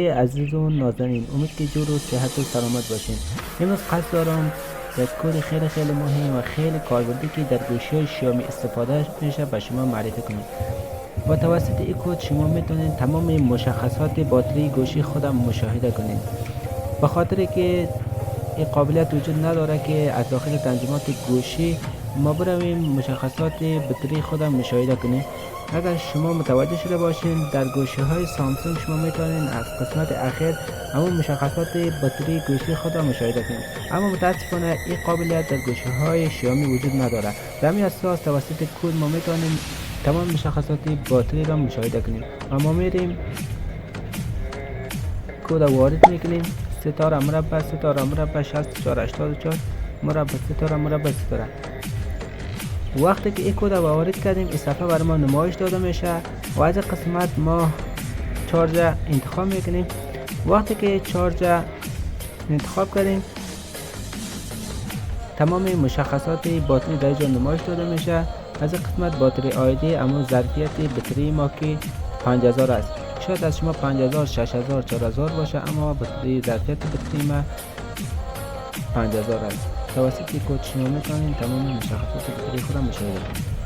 عزیز و نازنین، امید که جور و صحت و سلامت باشین. امروز قصد دارم یک کد خیلی مهم و خیلی کاربردی که در گوشی شیائومی استفاده میشه به شما معرفی کنم. با توسط این کد شما میتونید تمام مشخصات باتری گوشی خودم مشاهده کنید. به خاطر که این قابلیت وجود نداره که از داخل تنظیمات گوشی ما برویم مشخصات بطری خودم مشاهده کنیم. اگر شما متوجه شده باشین در گوشی های سامسونگ شما میتونین از قسمت اخیر همون مشخصات بطری گوشی خودم مشاهده کنید، اما متاسفانه این قابلیت در گوشی های شیائومی وجود نداره. در همین اساس توسط کد ما میتونیم تمام مشخصات باتری را مشاهده کنیم و ما میریم کد وارد میکنیم: ستاره مربع 6484 مربع ستاره. وقتی که این کد را وارد کردیم این صفحه برای ما نمایش داده میشه و از قسمت ما چارج انتخاب میکنیم. وقتی که چارج انتخاب کردیم تمام مشخصات باتری در اینجا نمایش داده میشه. از قسمت باتری آیدی اما ظرفیت بطری ما که 5000 است. شاید از شما 5000 6000 4000 باشه، اما بطری ظرفیت بطری ما 5000 است. توسط کد شما میتونید تمام مشخصات بطری خود را مشاهده کنید.